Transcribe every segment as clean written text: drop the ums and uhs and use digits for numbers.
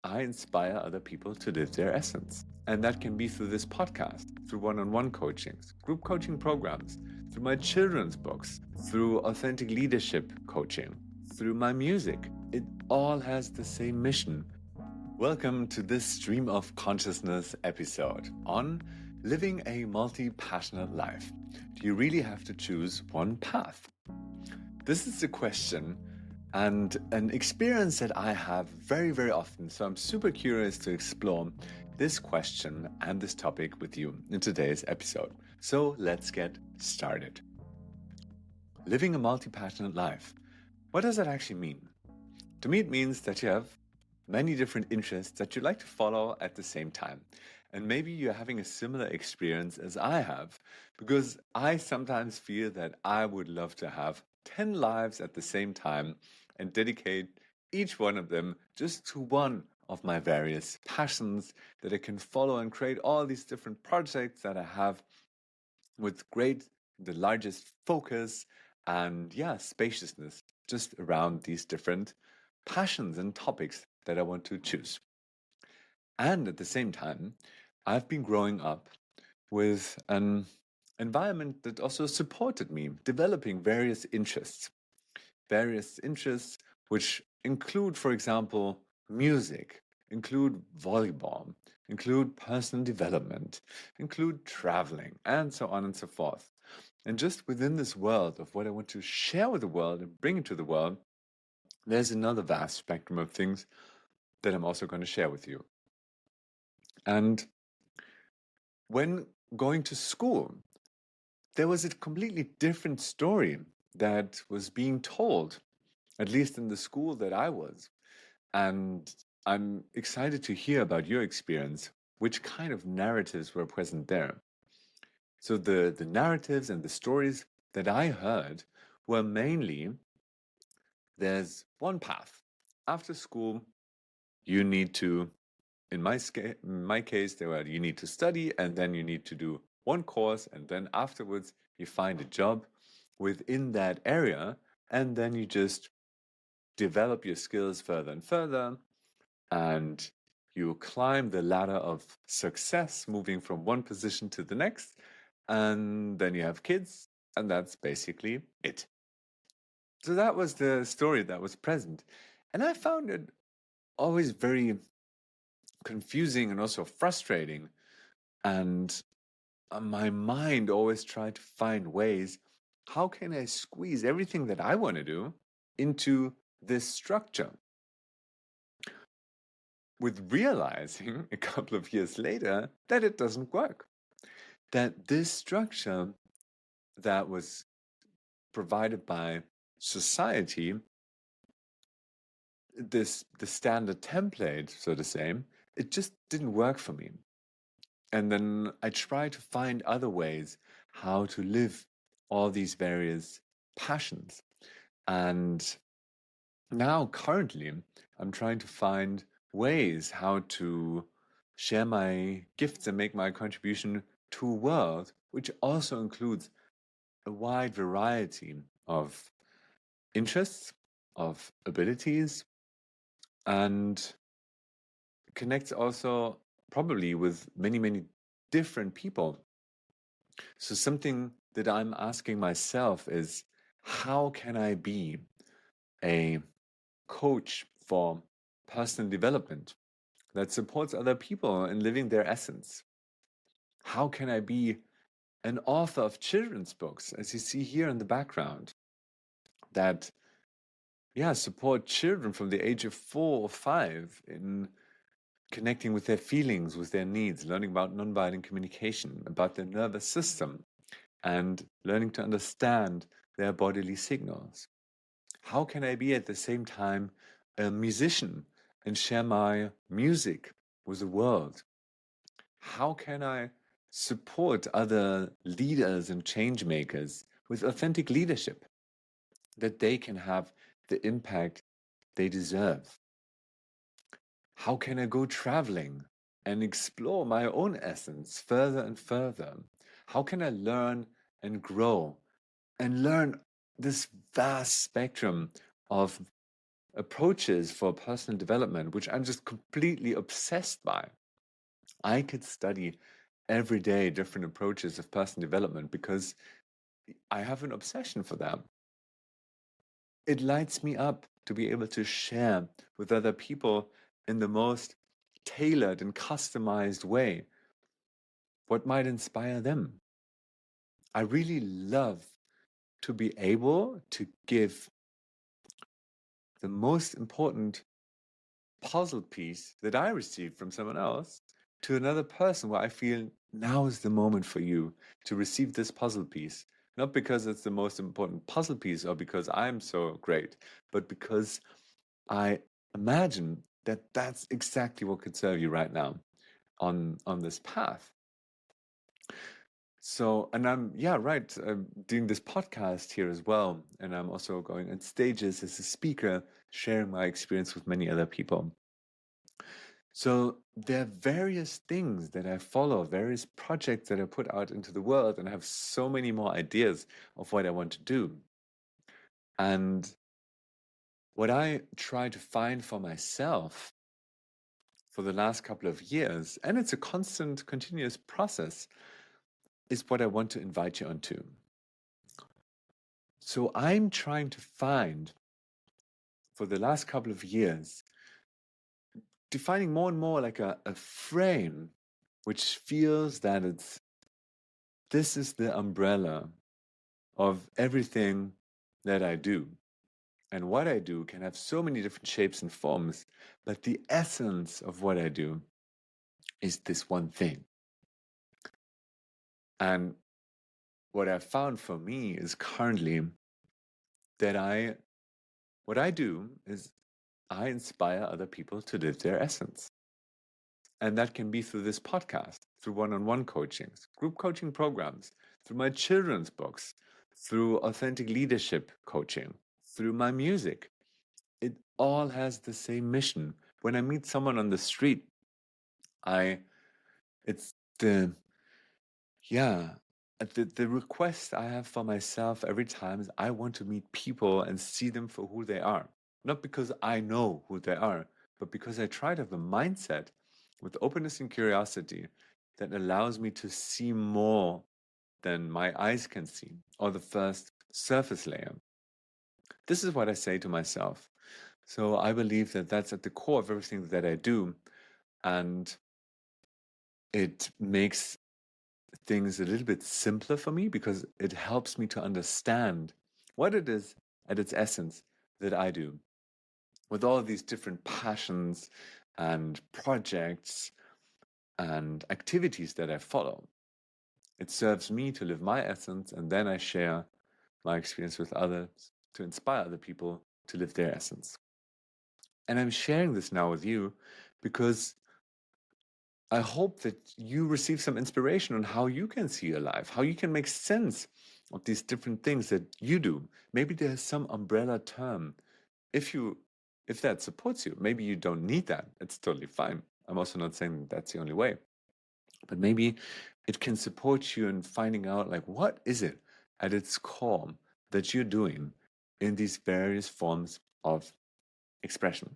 I inspire other people to live their essence. And that can be through this podcast, through one on one coachings, group coaching programs, through my children's books, through authentic leadership coaching, through my music. It all has the same mission. Welcome to this Stream of Consciousness episode on living a multi passionate life. Do you really have to choose one path? This is the question and an experience that I have very, very often. So I'm super curious to explore this question and this topic with you in today's episode. So let's get started. Living a multi passionate life. What does that actually mean? To me, it means that you have many different interests that you like to follow at the same time. And maybe you're having a similar experience as I have, because I sometimes feel that I would love to have 10 lives at the same time and dedicate each one of them just to one of my various passions that I can follow and create all these different projects that I have with the largest focus and spaciousness just around these different passions and topics that I want to choose. And at the same time, I've been growing up with an environment that also supported me, developing various interests which include, for example, music, include volleyball, include personal development, include traveling, and so on and so forth. And just within this world of what I want to share with the world and bring into the world, there's another vast spectrum of things that I'm also going to share with you. And when going to school, there was a completely different story that was being told, at least in the school that I was. And I'm excited to hear about your experience, which kind of narratives were present there. So the narratives and the stories that I heard were mainly there's one path. After school, you need to, in my case, there were you need to study and then you need to do one course and then afterwards you find a job within that area and then you just develop your skills further and further and you climb the ladder of success moving from one position to the next and then you have kids and that's basically it. So that was the story that was present and I found it always very confusing and also frustrating. And my mind always tried to find ways how can I squeeze everything that I want to do into this structure? With realizing a couple of years later that it doesn't work. That this structure that was provided by society, the standard template, so to say, it just didn't work for me. And then I try to find other ways how to live all these various passions. And now, currently, I'm trying to find ways how to share my gifts and make my contribution to a world, which also includes a wide variety of interests, of abilities, and connects also probably with many, many different people. So something that I'm asking myself is how can I be a coach for personal development that supports other people in living their essence? How can I be an author of children's books, as you see here in the background, that support children from the age of 4 or 5 in connecting with their feelings, with their needs, learning about nonviolent communication, about their nervous system, and learning to understand their bodily signals? How can I be at the same time a musician and share my music with the world? How can I support other leaders and change makers with authentic leadership that they can have the impact they deserve? How can I go traveling and explore my own essence further and further? How can I learn and grow and learn this vast spectrum of approaches for personal development, which I'm just completely obsessed by. I could study every day different approaches of personal development because I have an obsession for them. It lights me up to be able to share with other people in the most tailored and customized way what might inspire them. I really love to be able to give the most important puzzle piece that I received from someone else to another person where I feel now is the moment for you to receive this puzzle piece. Not because it's the most important puzzle piece or because I'm so great, but because I imagine that that's exactly what could serve you right now on this path. So, and I'm, yeah, right, doing this podcast here as well. And I'm also going on stages as a speaker, sharing my experience with many other people. So there are various things that I follow, various projects that I put out into the world, and I have so many more ideas of what I want to do. And what I try to find for myself for the last couple of years, and it's a constant, continuous process, is what I want to invite you onto. So I'm trying to find, for the last couple of years, defining more and more like a frame which feels that this is the umbrella of everything that I do. And what I do can have so many different shapes and forms, but the essence of what I do is this one thing. And what I've found for me is currently that what I do is I inspire other people to live their essence. And that can be through this podcast, through one-on-one coachings, group coaching programs, through my children's books, through authentic leadership coaching, through my music. It all has the same mission. When I meet someone on the street, it's the, yeah, the request I have for myself every time is I want to meet people and see them for who they are. Not because I know who they are, but because I try to have a mindset with openness and curiosity that allows me to see more than my eyes can see, or the first surface layer. This is what I say to myself. So I believe that that's at the core of everything that I do. And it makes things a little bit simpler for me because it helps me to understand what it is at its essence that I do with all of these different passions and projects and activities that I follow. It serves me to live my essence, and then I share my experience with others to inspire other people to live their essence. And I'm sharing this now with you because I hope that you receive some inspiration on how you can see your life, how you can make sense of these different things that you do. Maybe there's some umbrella term. If that supports you, maybe you don't need that. It's totally fine. I'm also not saying that's the only way. But maybe it can support you in finding out like what is it at its core that you're doing in these various forms of expression.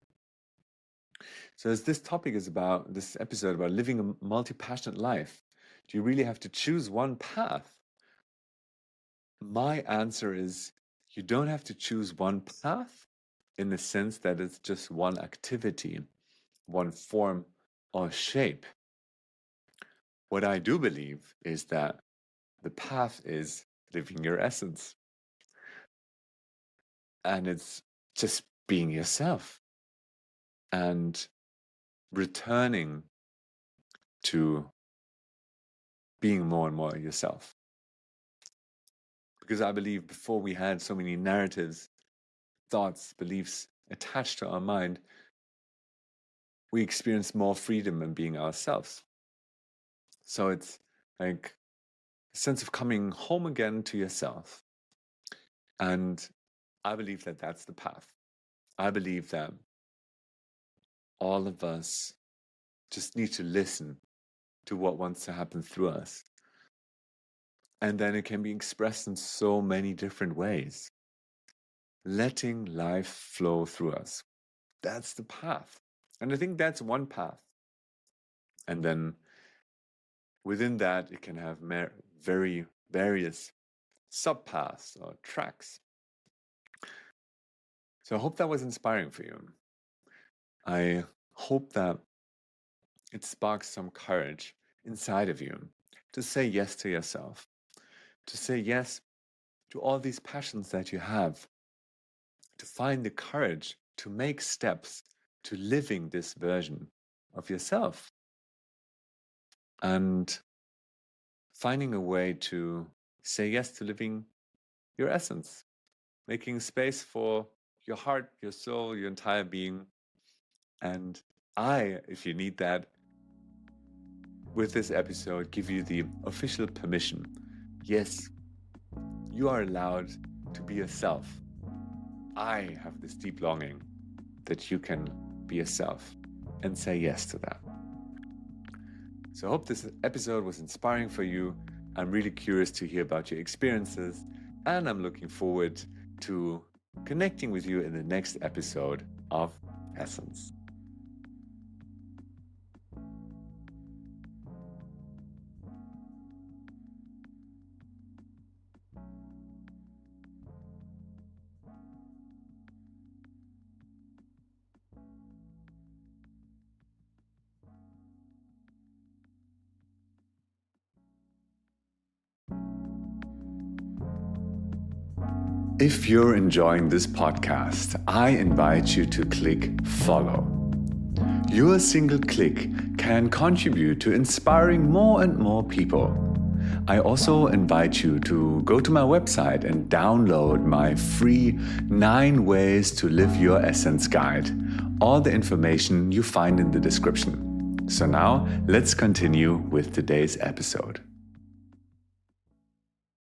So as this topic is about, this episode about living a multi-passionate life, do you really have to choose one path? My answer is you don't have to choose one path in the sense that it's just one activity, one form or shape. What I do believe is that the path is living your essence. And it's just being yourself and returning to being more and more yourself. Because I believe before we had so many narratives, thoughts, beliefs attached to our mind, we experienced more freedom in being ourselves. So it's like a sense of coming home again to yourself. And I believe that that's the path. I believe that all of us just need to listen to what wants to happen through us. And then it can be expressed in so many different ways. Letting life flow through us. that's the path. And I think that's one path. And then within that, it can have very various subpaths or tracks. So I hope that was inspiring for you. I hope that it sparks some courage inside of you to say yes to yourself, to say yes to all these passions that you have, to find the courage to make steps to living this version of yourself, and finding a way to say yes to living your essence, making space for your heart, your soul, your entire being. And I, if you need that, with this episode, give you the official permission. Yes, you are allowed to be yourself. I have this deep longing that you can be yourself and say yes to that. So I hope this episode was inspiring for you. I'm really curious to hear about your experiences, and I'm looking forward to connecting with you in the next episode of Essence. If you're enjoying this podcast, I invite you to click follow. Your single click can contribute to inspiring more and more people. I also invite you to go to my website and download my free 9 Ways to Live Your Essence guide. All the information you find in the description. So now let's continue with today's episode.